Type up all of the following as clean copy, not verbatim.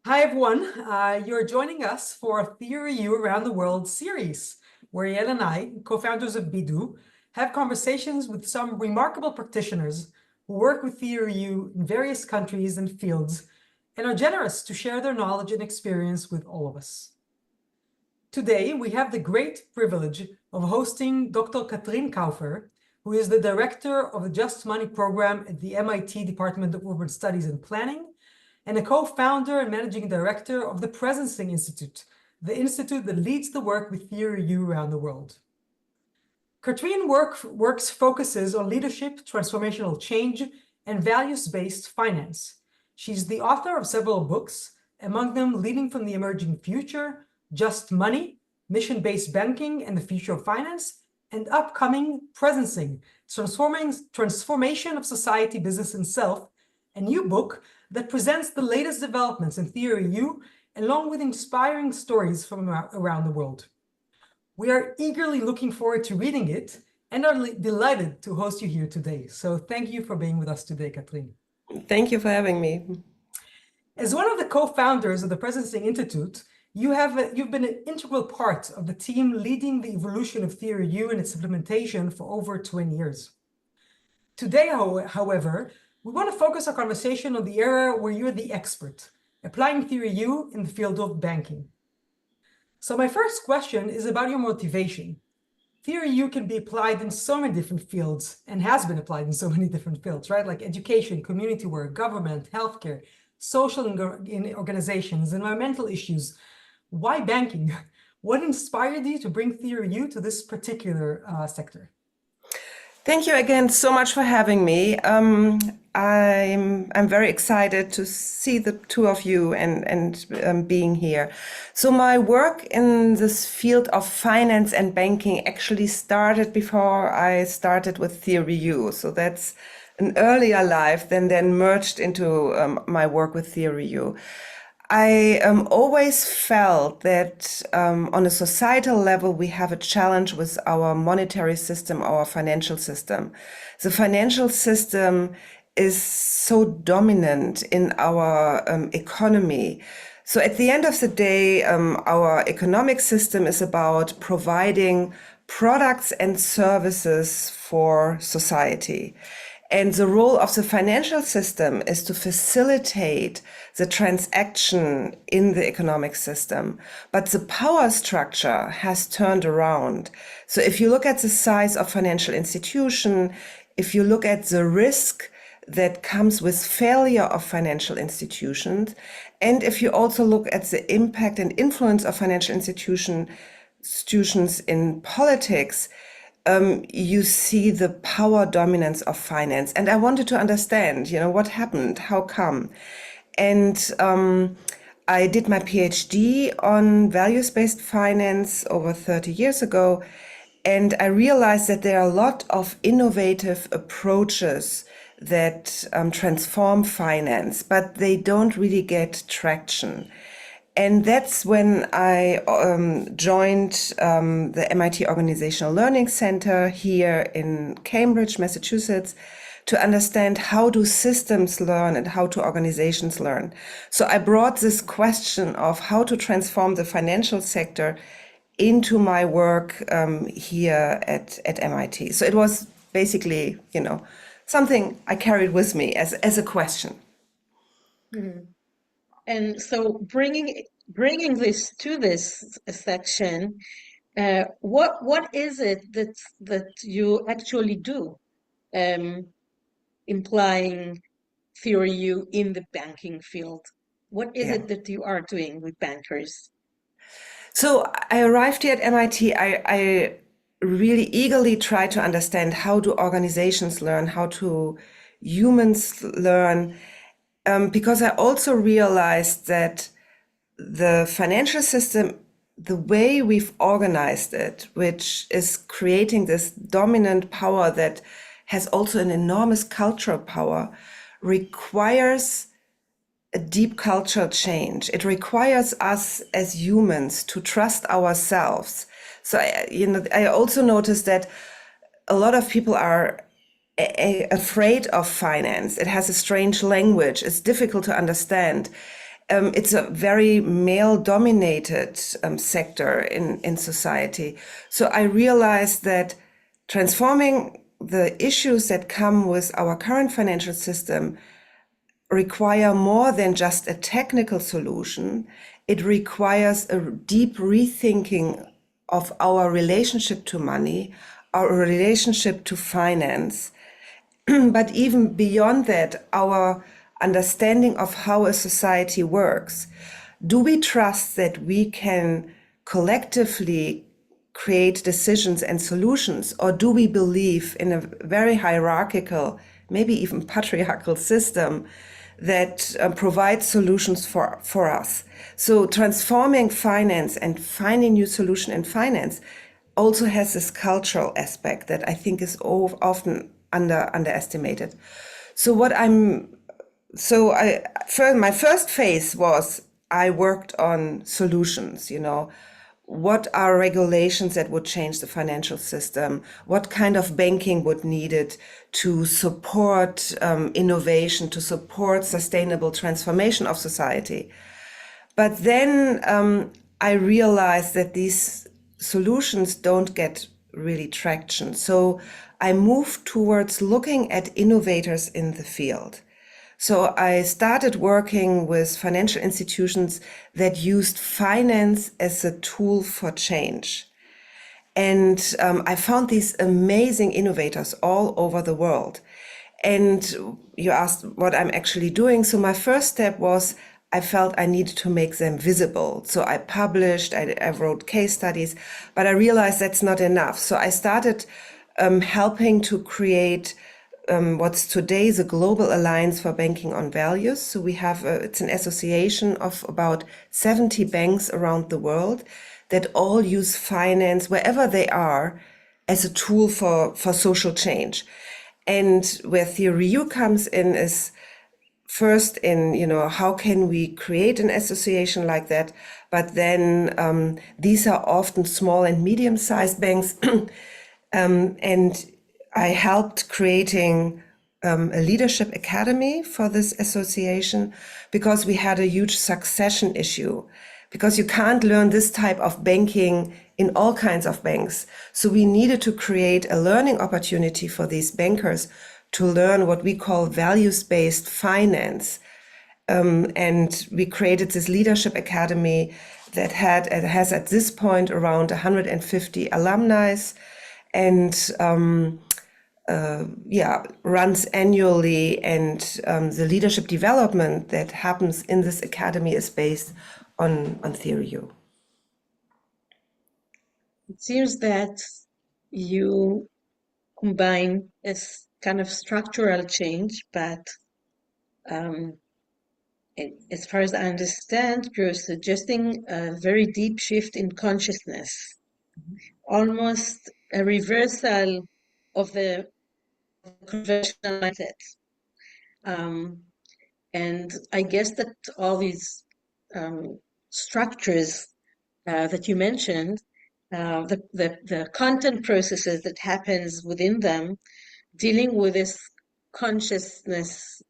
Hi, everyone. You're joining us for a Theory U Around the World series, where Yael and I, co-founders of Bidu, have conversations with some remarkable practitioners who work with Theory U in various countries and fields and are generous to share their knowledge and experience with all of us. Today, we have the great privilege of hosting Dr. Katrin Kaeufer, who is the director of the Just Money program at the MIT Department of Urban Studies and Planning, and a co-founder and managing director of the Presencing Institute, the institute that leads the work with Theory U around the world. Katrin focuses on leadership, transformational change, and values-based finance. She's the author of several books, among them Leading from the Emerging Future, Just Money, Mission-Based Banking and the Future of Finance, and upcoming Presencing, Transformation of Society, Business, and Self, a new book that presents the latest developments in Theory U, along with inspiring stories from around the world. We are eagerly looking forward to reading it and are delighted to host you here today. So thank you for being with us today, Katrin. Thank you for having me. As one of the co-founders of the Presencing Institute, you've been an integral part of the team leading the evolution of Theory U and its implementation for over 20 years. Today, however, we want to focus our conversation on the area where you're the expert, applying Theory U in the field of banking. So my first question is about your motivation. Theory U can be applied in so many different fields and has been applied in so many different fields, right? Like education, community work, government, healthcare, social organizations, environmental issues. Why banking? What inspired you to bring Theory U to this particular sector? Thank you again so much for having me. I'm very excited to see the two of you and being here. So my work in this field of finance and banking actually started before I started with Theory U. So that's an earlier life than then merged into my work with Theory U. I always felt that on a societal level, we have a challenge with our monetary system, our financial system. The financial system is so dominant in our economy. So at the end of the day, our economic system is about providing products and services for society. And the role of the financial system is to facilitate the transaction in the economic system. But the power structure has turned around. So if you look at the size of financial institution, if you look at the risk that comes with failure of financial institutions, and if you also look at the impact and influence of financial institutions in politics, you see the power dominance of finance. And I wanted to understand, what happened, how come? And I did my PhD on values-based finance over 30 years ago. And I realized that there are a lot of innovative approaches that transform finance, but they don't really get traction. And that's when I joined the MIT Organizational Learning Center here in Cambridge, Massachusetts, to understand how do systems learn and how do organizations learn. So I brought this question of how to transform the financial sector into my work here at MIT. So it was basically, something I carried with me as a question. Mm-hmm. And so bringing this to this section, what is it that you actually do, implying Theory U in the banking field? What is it that you are doing with bankers? So I arrived here at MIT. I really eagerly try to understand how do organizations learn, how do humans learn, because I also realized that the financial system, the way we've organized it, which is creating this dominant power that has also an enormous cultural power, requires a deep cultural change. It requires us as humans to trust ourselves. So, I also noticed that a lot of people are afraid of finance. It has a strange language. It's difficult to understand. it's a very male-dominated sector in society. So I realized that transforming the issues that come with our current financial system require more than just a technical solution. It requires a deep rethinking of our relationship to money, our relationship to finance, but even beyond that, our understanding of how a society works. Do we trust that we can collectively create decisions and solutions, or do we believe in a very hierarchical, maybe even patriarchal system that provides solutions for us? So transforming finance and finding new solution in finance also has this cultural aspect that I think is often underestimated. So my first phase was I worked on solutions, what are regulations that would change the financial system? What kind of banking would needed to support innovation, to support sustainable transformation of society? But then I realized that these solutions don't get really traction. So I moved towards looking at innovators in the field. So I started working with financial institutions that used finance as a tool for change. And I found these amazing innovators all over the world. And you asked what I'm actually doing. So my first step was I felt I needed to make them visible. So I published, I wrote case studies, but I realized that's not enough. So I started helping to create what's today the Global Alliance for Banking on Values. So we have, it's an association of about 70 banks around the world that all use finance, wherever they are, as a tool for social change. And where Theory U comes in is first in, how can we create an association like that? But then these are often small and medium-sized banks. And I helped creating a leadership academy for this association because we had a huge succession issue, because you can't learn this type of banking in all kinds of banks. So we needed to create a learning opportunity for these bankers to learn what we call values-based finance. And we created this leadership academy that has at this point around 150 alumni and runs annually, and the leadership development that happens in this academy is based on Theory U. It seems that you combine this kind of structural change, but as far as I understand, you're suggesting a very deep shift in consciousness, almost a reversal of the conventional mindset. And I guess that all these structures that you mentioned, the content processes that happens within them, dealing with this consciousness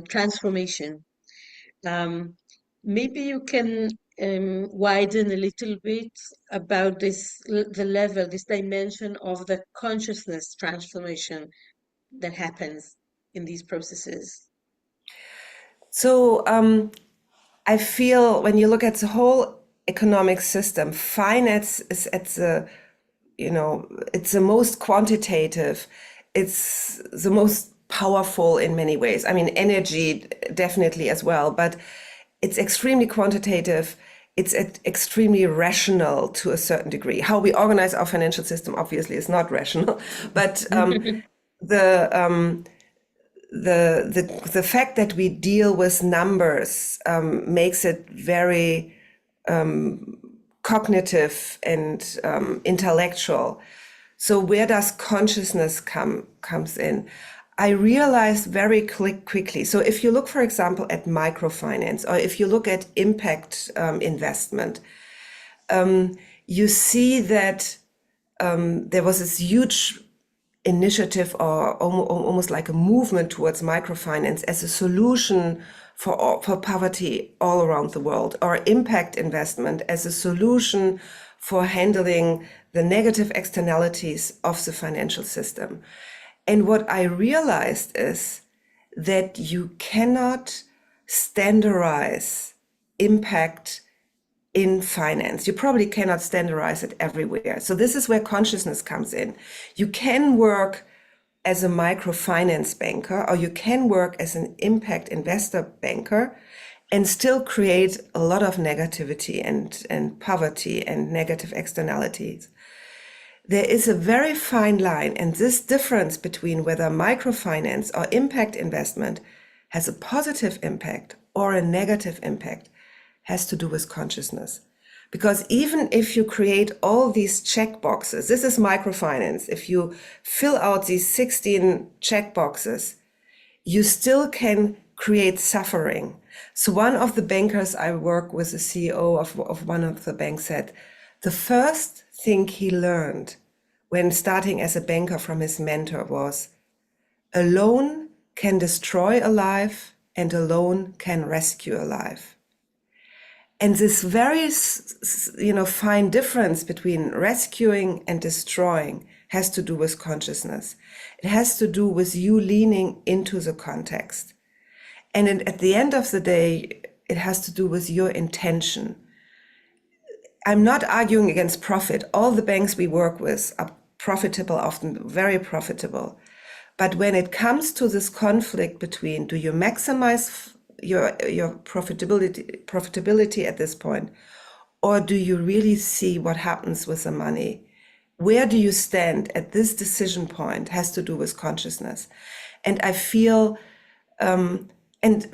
transformation. Maybe you can widen a little bit about the level, this dimension of the consciousness transformation that happens in these processes. So I feel when you look at the whole economic system, finance is at the, it's the most quantitative, it's the most powerful in many ways. I mean, energy definitely as well, but it's extremely quantitative. It's extremely rational to a certain degree. How we organize our financial system obviously is not rational, but the fact that we deal with numbers makes it very cognitive and intellectual. So where does consciousness comes in? I realized very quickly. So if you look, for example, at microfinance, or if you look at impact investment, you see that there was this huge initiative, or almost like a movement towards microfinance as a solution for poverty all around the world, or impact investment as a solution for handling the negative externalities of the financial system. And what I realized is that you cannot standardize impact in finance. You probably cannot standardize it everywhere. So this is where consciousness comes in. You can work as a microfinance banker, or you can work as an impact investor banker and still create a lot of negativity and poverty and negative externalities. There is a very fine line, and this difference between whether microfinance or impact investment has a positive impact or a negative impact has to do with consciousness. Because even if you create all these check boxes, this is microfinance, if you fill out these 16 check boxes, you still can create suffering. So one of the bankers I work with, the CEO of one of the banks, said, the first thing he learned when starting as a banker from his mentor was, a loan can destroy a life and a loan can rescue a life. And this very, fine difference between rescuing and destroying has to do with consciousness. It has to do with you leaning into the context. And at the end of the day, it has to do with your intention. I'm not arguing against profit. All the banks we work with are profitable, often very profitable. But when it comes to this conflict between, do you maximize your profitability at this point, or do you really see what happens with the money? Where do you stand at this decision point has to do with consciousness. And I feel, and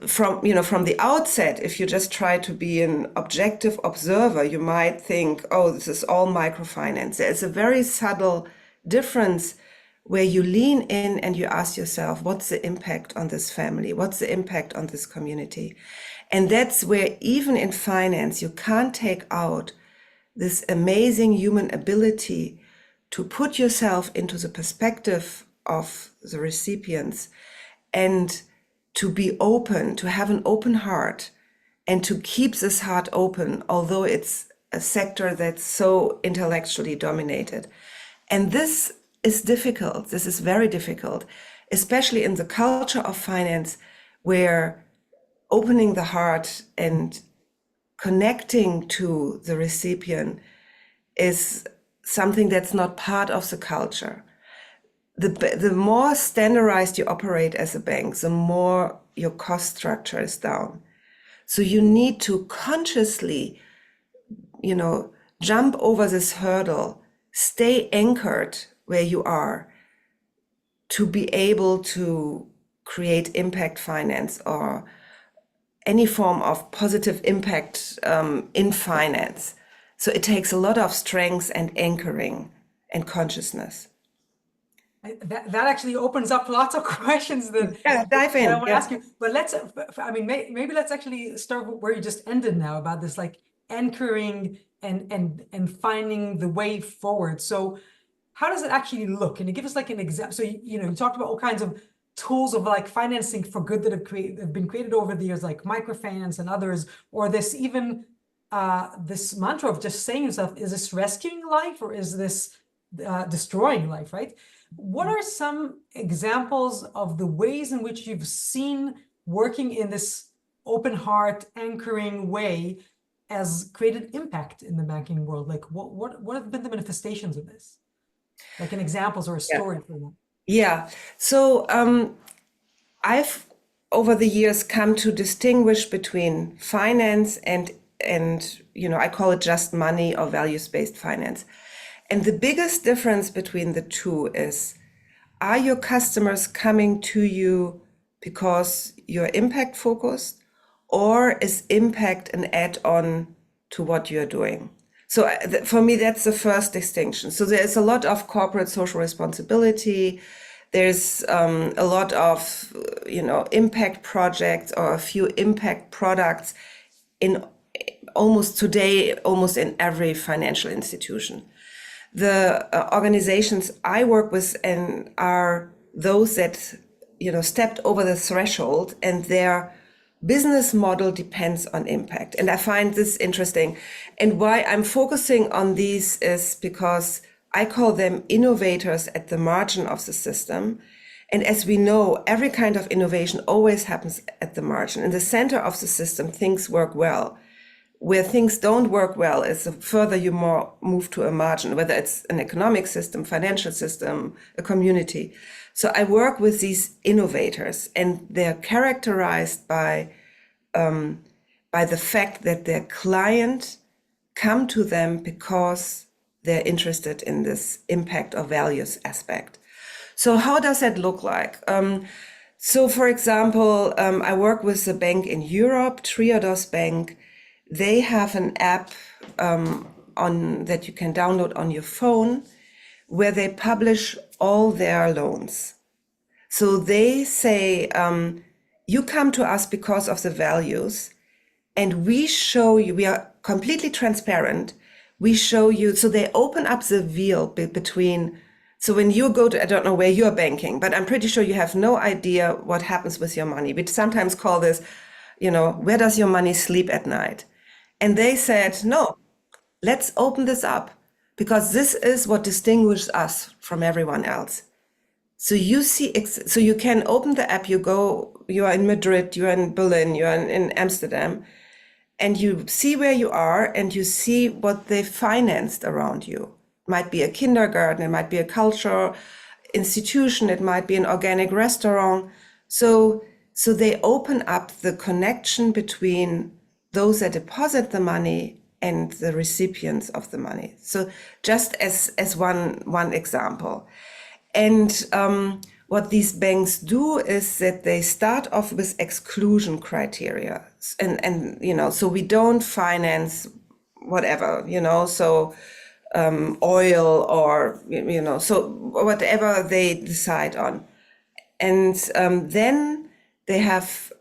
from the outset, if you just try to be an objective observer, you might think, oh, this is all microfinance. There's a very subtle difference where you lean in and you ask yourself, what's the impact on this family? What's the impact on this community? And that's where even in finance, you can't take out this amazing human ability to put yourself into the perspective of the recipients and to be open, to have an open heart, and to keep this heart open, although it's a sector that's so intellectually dominated. And this is difficult. This is very difficult, especially in the culture of finance, where opening the heart and connecting to the recipient is something that's not part of the culture. The more standardized you operate as a bank, the more your cost structure is down. So you need to consciously, jump over this hurdle, stay anchored where you are, to be able to create impact finance or any form of positive impact in finance. So it takes a lot of strength and anchoring and consciousness. That actually opens up lots of questions that dive in. I want to ask you. But maybe let's actually start where you just ended now, about this like anchoring and finding the way forward. So how does it actually look? Can you give us like an example? So you talked about all kinds of tools of like financing for good that have been created over the years, like microfinance and others, or this even this mantra of just saying yourself, is this rescuing life or is this destroying life, right? What are some examples of the ways in which you've seen working in this open heart, anchoring way has created impact in the banking world? Like what have been the manifestations of this? Like an examples or a story for them? Yeah. So I've over the years come to distinguish between finance and I call it just money or values-based finance. And the biggest difference between the two is, are your customers coming to you because you're impact focused, or is impact an add-on to what you're doing? So for me, that's the first distinction. So there's a lot of corporate social responsibility. There's a lot of, impact projects or a few impact products in almost in every financial institution. The organizations I work with are those that, stepped over the threshold, and their business model depends on impact. And I find this interesting. And why I'm focusing on these is because I call them innovators at the margin of the system. And as we know, every kind of innovation always happens at the margin. In the center of the system, things work well. Where things don't work well is the further you more move to a margin, whether it's an economic system, financial system, a community. So I work with these innovators, and they're characterized by the fact that their client come to them because they're interested in this impact or values aspect. So how does that look like? So for example, I work with a bank in Europe, Triodos Bank. They have an app that you can download on your phone where they publish all their loans. So they say, you come to us because of the values, and we show you, we are completely transparent. We show you, so they open up the veil between, so when you go to, I don't know where you're banking, but I'm pretty sure you have no idea what happens with your money. We sometimes call this, where does your money sleep at night? And they said, no, let's open this up, because this is what distinguishes us from everyone else. So you see, so you can open the app, you are in Madrid, you are in Berlin, you are in Amsterdam, and you see where you are, and you see what they financed around you. It might be a kindergarten, it might be a cultural institution, it might be an organic restaurant. So they open up the connection between those that deposit the money and the recipients of the money. So just as one example. And what these banks do is that they start off with exclusion criteria. And so we don't finance whatever, so oil or, so whatever they decide on. And then they have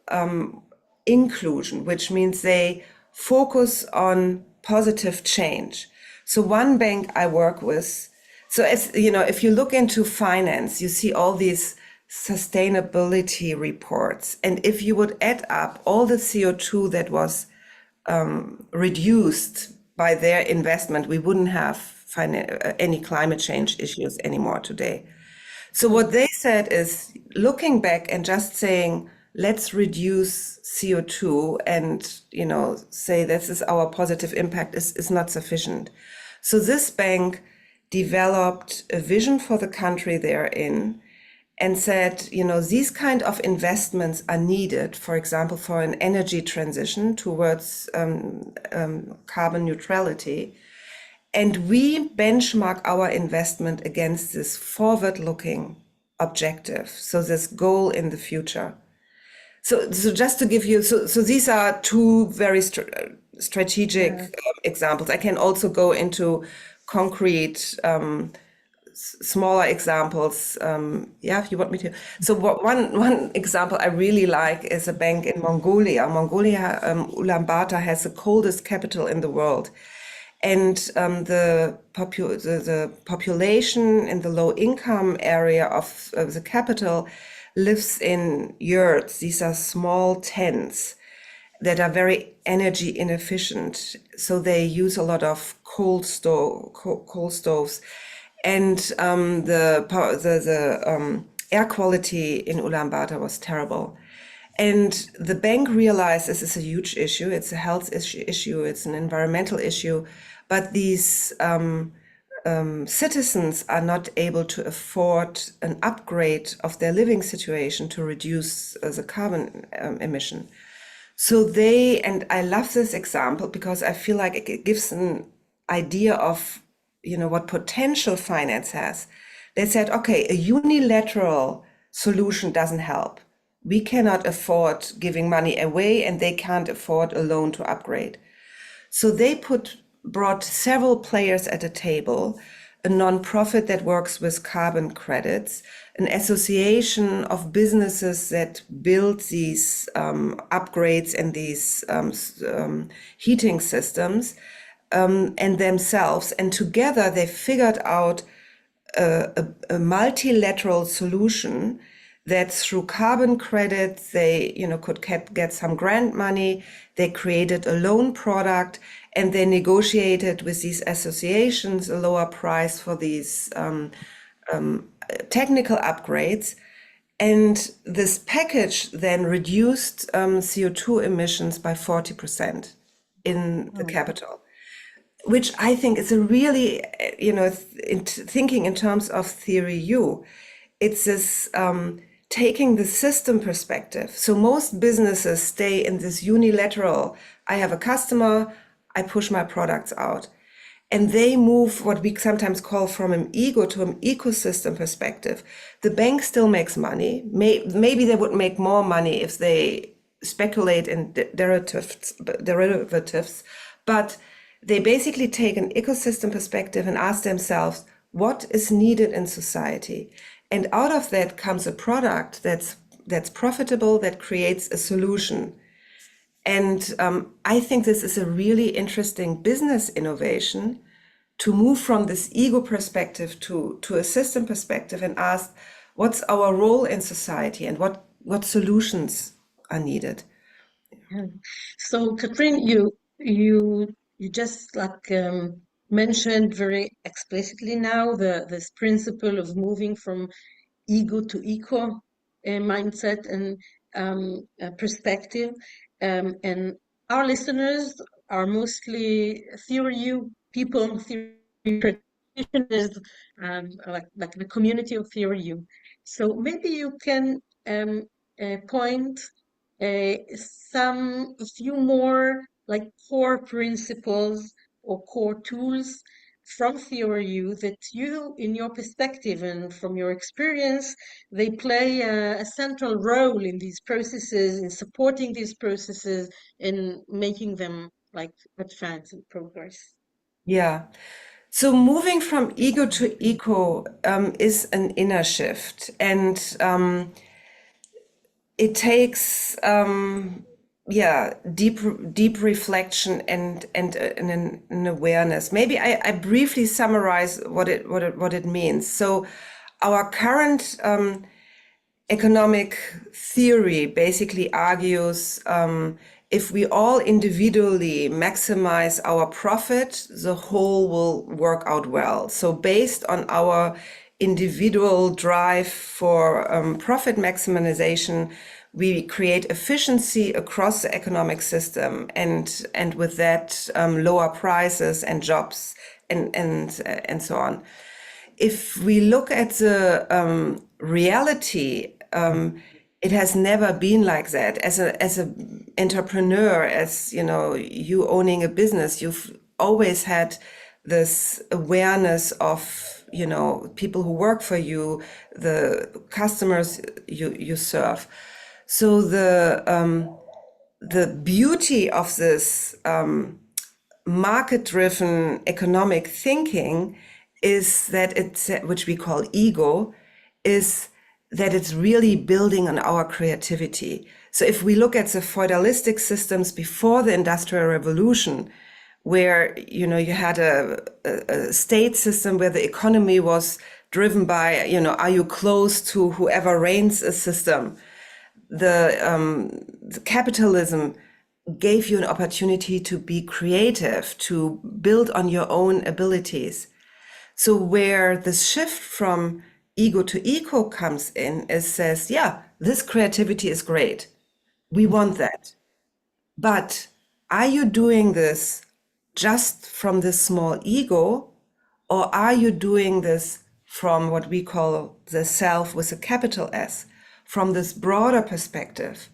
inclusion, which means they focus on positive change. So one bank I work with, so as if you look into finance, you see all these sustainability reports. And if you would add up all the CO2 that was reduced by their investment, we wouldn't have any climate change issues anymore today. So what they said is, looking back and just saying, let's reduce CO2 and, say this is our positive impact is not sufficient. So this bank developed a vision for the country they're in and said, these kind of investments are needed, for example, for an energy transition towards carbon neutrality. And we benchmark our investment against this forward-looking objective, so this goal in the future. So just to give you, so these are two very strategic examples. I can also go into concrete, smaller examples. If you want me to. So one example I really like is a bank in Mongolia. Ulaanbaatar has the coldest capital in the world. And the population in the low income area of the capital lives in yurts. These are small tents that are very energy inefficient. So they use a lot of coal stoves. And the air quality in Ulaanbaatar was terrible. And the bank realized this is a huge issue. It's a health issue. It's an environmental issue. But these citizens are not able to afford an upgrade of their living situation to reduce the carbon emission. So and I love this example because I feel like it gives an idea of, what potential finance has. They said, okay, a unilateral solution doesn't help. We cannot afford giving money away, and they can't afford a loan to upgrade. So they brought several players at a table, a nonprofit that works with carbon credits, an association of businesses that build these upgrades and these heating systems, and themselves. And together they figured out a multilateral solution that through carbon credits, they, could get some grant money. They created a loan product, and they negotiated with these associations a lower price for these technical upgrades. And this package then reduced CO2 emissions by 40% in the capital, which I think is a really, thinking in terms of theory U, it's this taking the system perspective. So most businesses stay in this unilateral, I have a customer, I push my products out. And they move what we sometimes call from an ego to an ecosystem perspective. The bank still makes money. Maybe they would make more money if they speculate in derivatives, but they basically take an ecosystem perspective and ask themselves, what is needed in society? And out of that comes a product that's profitable, that creates a solution. And I think this is a really interesting business innovation to move from this ego perspective to a system perspective and ask, what's our role in society and what solutions are needed? So, Katrin, you just mentioned very explicitly now this principle of moving from ego to eco mindset and perspective. And our listeners are mostly theory people, theory practitioners, like the community of theory. So maybe you can point a few more like core principles or core tools from theory that you, in your perspective and from your experience, they play a central role in these processes, in supporting these processes, in making them like advance and progress. Yeah. So moving from ego to eco is an inner shift, and it takes deep reflection and an awareness. Maybe I briefly summarize what it means. So our current economic theory basically argues if we all individually maximize our profit, the whole will work out well. So based on our individual drive for profit maximization, we create efficiency across the economic system, and with that lower prices and jobs and so on. If we look at the reality, it has never been like that. As an entrepreneur, as you owning a business, you've always had this awareness of people who work for you, the customers you serve. So the beauty of this market-driven economic thinking is that it's, which we call ego, is that it's really building on our creativity. So if we look at the feudalistic systems before the Industrial Revolution, where you had a state system where the economy was driven by are you close to whoever reigns a system, the capitalism gave you an opportunity to be creative, to build on your own abilities. So where this shift from ego to eco comes in, it says, yeah, this creativity is great. We want that. But are you doing this just from this small ego, or are you doing this from what we call the self with a capital S, from this broader perspective?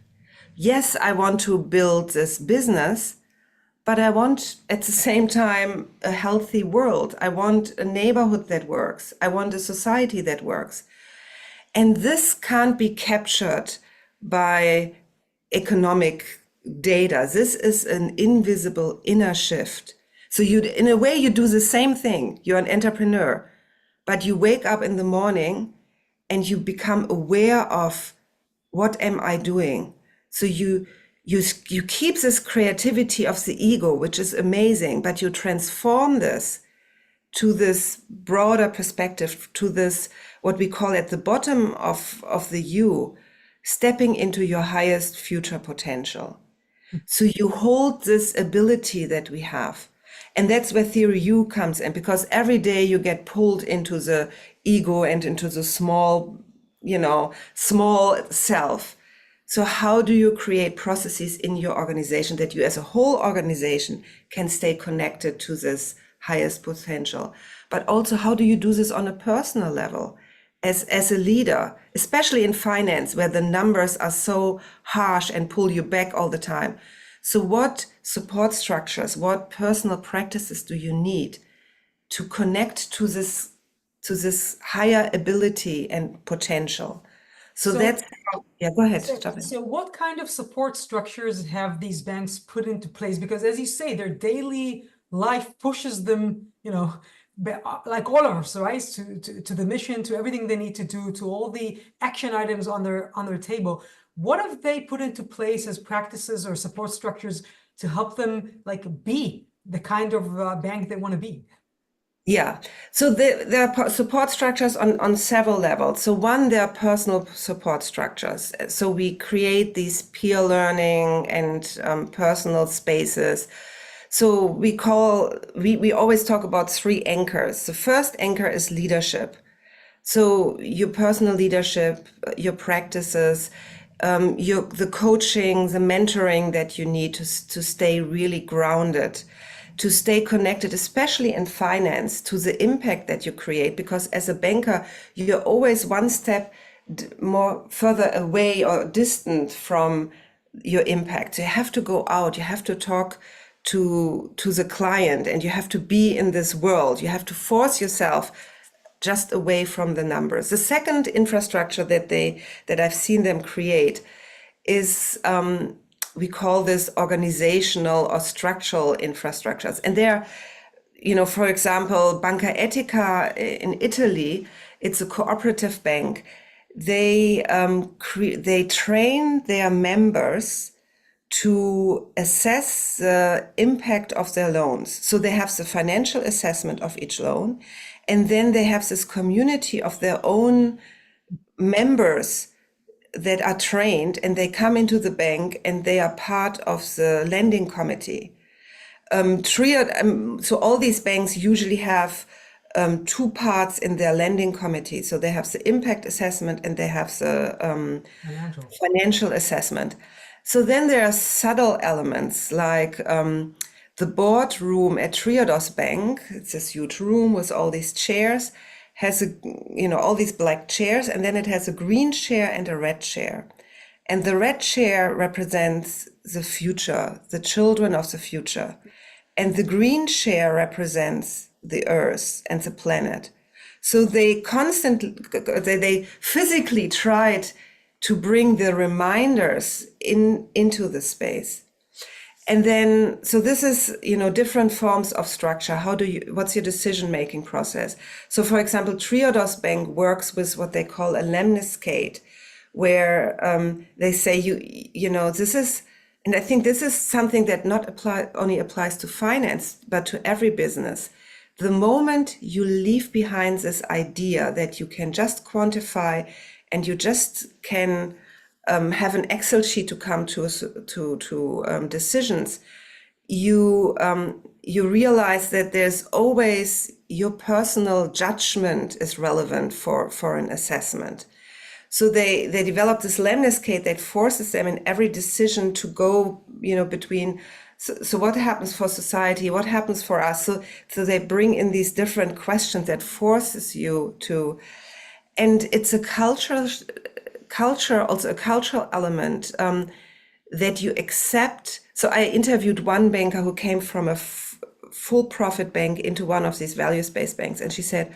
Yes, I want to build this business, but I want at the same time a healthy world. I want a neighborhood that works. I want a society that works. And this can't be captured by economic data. This is an invisible inner shift. So in a way, you do the same thing. You're an entrepreneur, but you wake up in the morning and you become aware of, what am I doing? So you keep this creativity of the ego, which is amazing, but you transform this to this broader perspective, to this, what we call at the bottom of the you, stepping into your highest future potential. So you hold this ability that we have. And that's where theory U comes in, because every day you get pulled into the ego and into the small self. So how do you create processes in your organization that you as a whole organization can stay connected to this highest potential? But also, how do you do this on a personal level as a leader, especially in finance, where the numbers are so harsh and pull you back all the time? So what support structures, what personal practices do you need to connect to this higher ability and potential? So that's, go ahead. So what kind of support structures have these banks put into place? Because as you say, their daily life pushes them, like all of us, right, to the mission, to everything they need to do, to all the action items on their table. What have they put into place as practices or support structures to help them be the kind of bank they want to be? Yeah, so there are support structures on several levels. So one, there are personal support structures. So we create these peer learning and personal spaces. So we always talk about 3 anchors. The first anchor is leadership. So your personal leadership, your practices, the coaching, the mentoring that you need to stay really grounded, to stay connected, especially in finance, to the impact that you create. Because as a banker, you're always one step more further away or distant from your impact. So you have to go out, you have to talk to the client, and you have to be in this world. You have to force yourself just away from the numbers. The second infrastructure that I've seen them create is, we call this organizational or structural infrastructures. And they're, for example, Banca Etica in Italy, it's a cooperative bank. They train their members to assess the impact of their loans. So they have the financial assessment of each loan, and then they have this community of their own members that are trained, and they come into the bank and they are part of the lending committee. So all these banks usually have 2 parts in their lending committee. So they have the impact assessment and they have the financial assessment. So then there are subtle elements like the boardroom at Triodos Bank. It's this huge room with all these chairs, has all these black chairs, and then it has a green chair and a red chair. And the red chair represents the future, the children of the future. And the green chair represents the earth and the planet. So they physically tried to bring the reminders into the space. And then, so this is, different forms of structure. What's your decision-making process? So for example, Triodos Bank works with what they call a lemniscate, where they say, this is, and I think this is something that only applies to finance, but to every business. The moment you leave behind this idea that you can just quantify and you just can have an Excel sheet to come to decisions, you realize that there's always your personal judgment is relevant for an assessment. So they developed this lemniscate that forces them in every decision to go, between. So what happens for society? What happens for us? So they bring in these different questions that forces you to, and it's a culture, also a cultural element that you accept. So I interviewed one banker who came from a full profit bank into one of these values-based banks. And she said,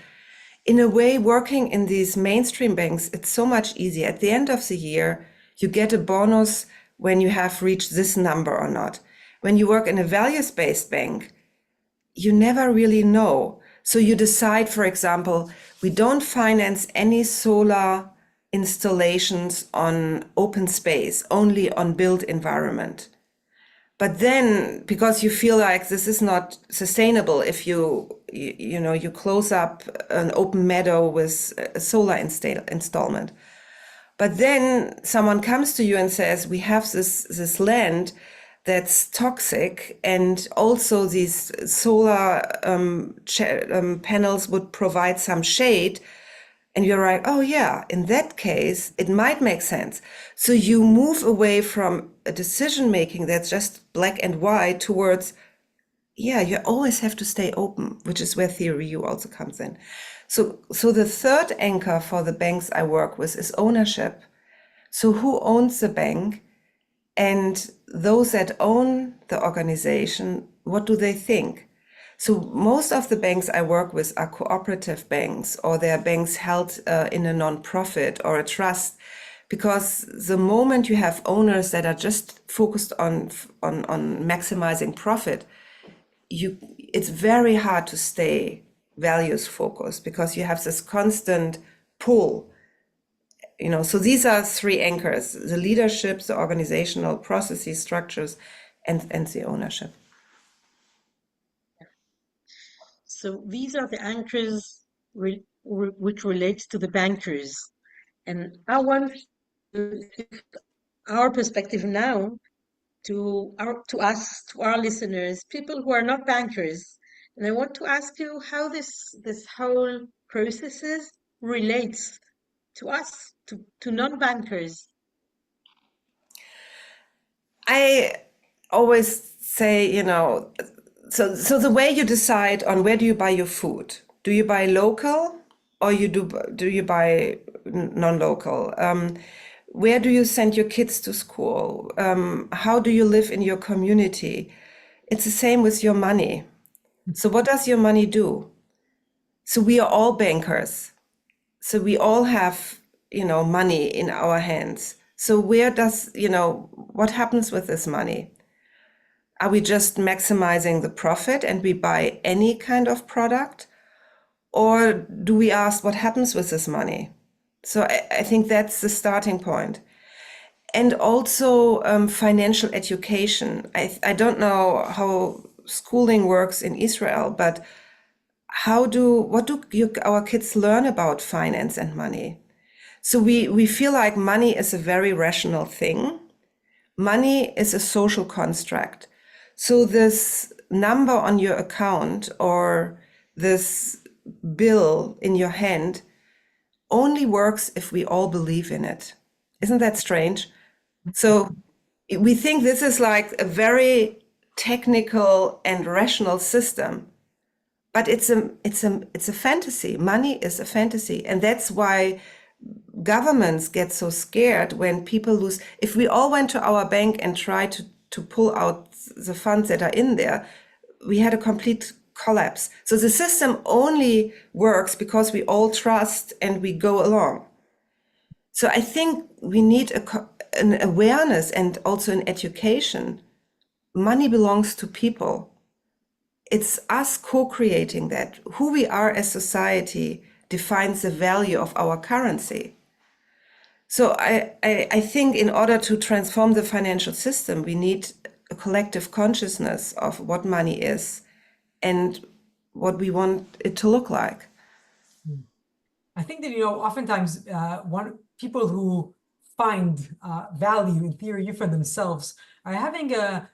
in a way, working in these mainstream banks, it's so much easier. At the end of the year, you get a bonus when you have reached this number or not. When you work in a values-based bank, you never really know. So you decide, for example, we don't finance any solar installations on open space, only on built environment. But then, because you feel like this is not sustainable, if you you close up an open meadow with a solar installment. But then someone comes to you and says, we have this land that's toxic, and also these solar panels would provide some shade. And you're like, oh yeah, in that case, it might make sense. So you move away from a decision making that's just black and white towards, yeah, you always have to stay open, which is where Theory U also comes in. So the third anchor for the banks I work with is ownership. So who owns the bank? And those that own the organization, what do they think? So most of the banks I work with are cooperative banks, or they're banks held in a non-profit or a trust, because the moment you have owners that are just focused on maximizing profit, it's very hard to stay values focused, because you have this constant pull. So these are three anchors: the leadership, the organizational processes, structures, and the ownership. So these are the anchors which relates to the bankers. And I want to shift our perspective now to our listeners, people who are not bankers. And I want to ask you how this whole processes relates to us, to non-bankers. I always say, so the way you decide on where do you buy your food, do you buy local or do you buy non-local? Where do you send your kids to school? How do you live in your community? It's the same with your money. So what does your money do? So we are all bankers. So we all have, money in our hands. So where does, what happens with this money? Are we just maximizing the profit and we buy any kind of product? Or do we ask what happens with this money? So I think that's the starting point. And also financial education. I don't know how schooling works in Israel, but what do our kids learn about finance and money? So we feel like money is a very rational thing. Money is a social construct. So this number on your account or this bill in your hand only works if we all believe in it. Isn't that strange? So we think this is like a very technical and rational system, but it's a fantasy. Money is a fantasy, and that's why governments get so scared when people lose. If we all went to our bank and tried to pull out the funds that are in there, we had a complete collapse. So the system only works because we all trust and we go along. So I think we need an awareness and also an education. Money belongs to people. It's us co-creating that. Who we are as society defines the value of our currency. So I think in order to transform the financial system, we need a collective consciousness of what money is and what we want it to look like. I think that, oftentimes people who find value in Theory U for themselves are having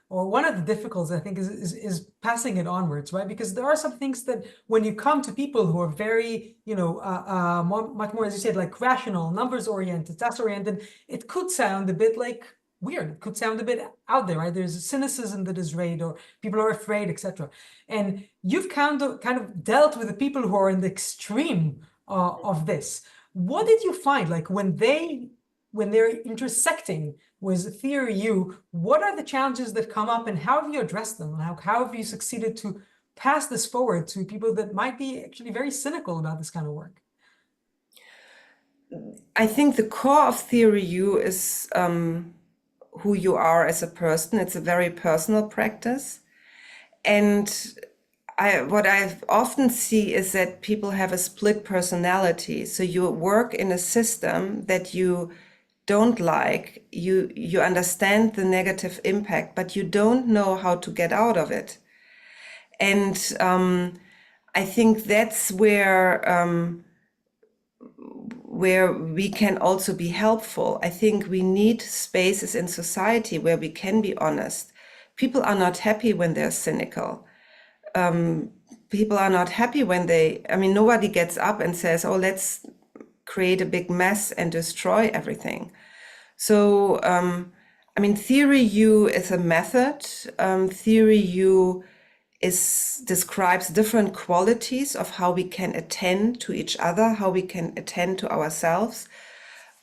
one of the difficulties, I think, is passing it onwards, right? Because there are some things that when you come to people who are very, much more, as you said, like rational, numbers oriented, task oriented, it could sound a bit like weird. It could sound a bit out there, right? There's a cynicism that is raised, or people are afraid, etc. And you've kind of dealt with the people who are in the extreme of this. What did you find, like when they're intersecting with Theory U, what are the challenges that come up, and how have you addressed them? How have you succeeded to pass this forward to people that might be actually very cynical about this kind of work? I think the core of Theory U is who you are as a person. It's a very personal practice. And what I often see is that people have a split personality. So you work in a system that you don't like, you understand the negative impact, but you don't know how to get out of it. And I think that's where we can also be helpful. I think we need spaces in society where we can be honest. People are not happy when they're cynical. People are not happy when nobody gets up and says, oh, let's create a big mess and destroy everything. So, Theory U is a method. Theory U describes different qualities of how we can attend to each other, how we can attend to ourselves.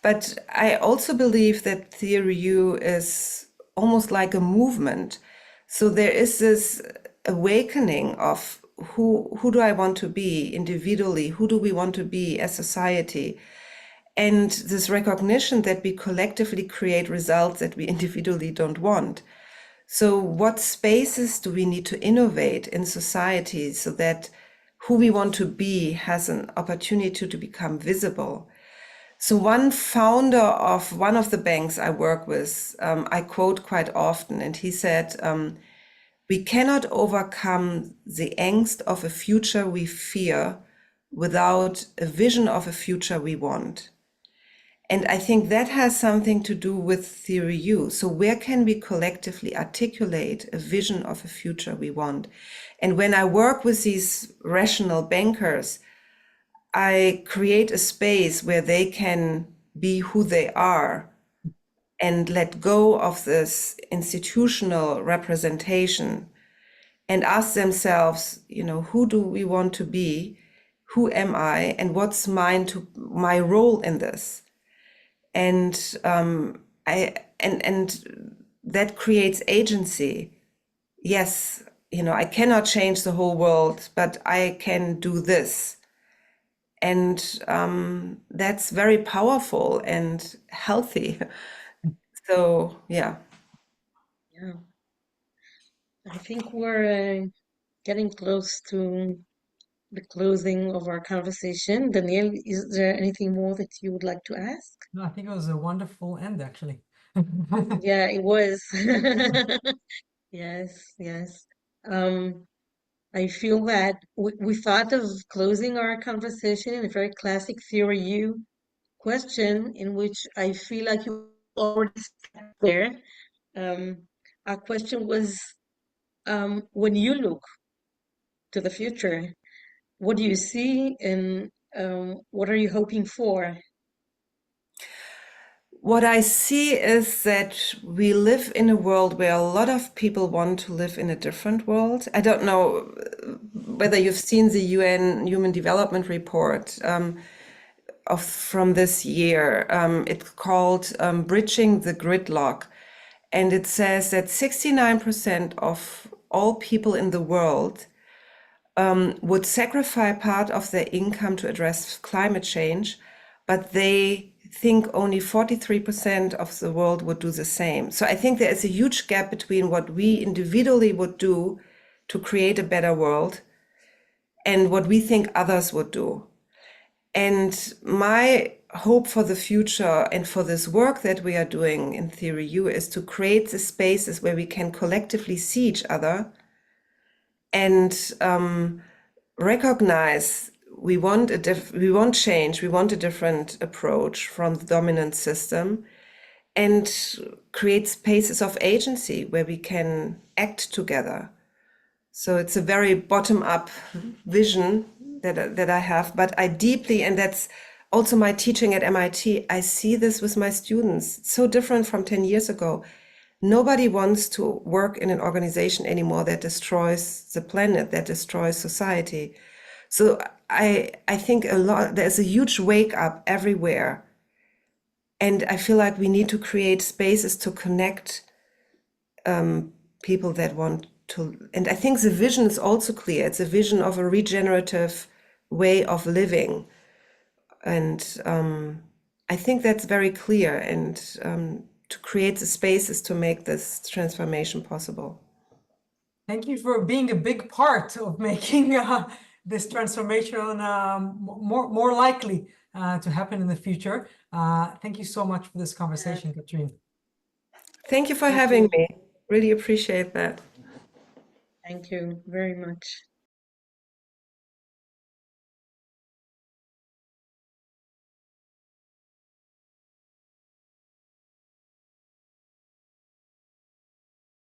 But I also believe that Theory U is almost like a movement. So there is this awakening of who do I want to be individually? Who do we want to be as society? And this recognition that we collectively create results that we individually don't want. So what spaces do we need to innovate in society so that who we want to be has an opportunity to become visible? So one founder of one of the banks I work with, I quote quite often, and he said, we cannot overcome the angst of a future we fear without a vision of a future we want. And I think that has something to do with Theory U. So where can we collectively articulate a vision of a future we want? And when I work with these rational bankers, I create a space where they can be who they are and let go of this institutional representation and ask themselves, who do we want to be? Who am I? And what's my role in this? And that creates agency. Yes, I cannot change the whole world, but I can do this. And that's very powerful and healthy. So, yeah. Yeah. I think we're getting close to the closing of our conversation. Daniel, is there anything more that you would like to ask? No, I think it was a wonderful end, actually. Yeah, it was. Yes. I feel that we thought of closing our conversation in a very classic Theory U question, in which I feel like you already sat there. Our question was, when you look to the future, what do you see, and what are you hoping for? What I see is that we live in a world where a lot of people want to live in a different world. I don't know whether you've seen the UN Human Development Report from this year. It's called Bridging the Gridlock. And it says that 69% of all people in the world would sacrifice part of their income to address climate change, but they think only 43% of the world would do the same. So I think there is a huge gap between what we individually would do to create a better world and what we think others would do. And my hope for the future and for this work that we are doing in Theory U is to create the spaces where we can collectively see each other and recognize we want change, we want a different approach from the dominant system, and create spaces of agency where we can act together. So it's a very bottom-up vision that I have, but I deeply, and that's also my teaching at MIT, I see this with my students. It's so different from 10 years ago. Nobody wants to work in an organization anymore that destroys the planet, that destroys society. So I think there's a huge wake up everywhere. And I feel like we need to create spaces to connect people that want to, and I think the vision is also clear. It's a vision of a regenerative way of living. And I think that's very clear, and to create the spaces to make this transformation possible. Thank you for being a big part of making this transformation more likely to happen in the future. Thank you so much for this conversation, Katrin. Thank you for having me. Really appreciate that. Thank you very much.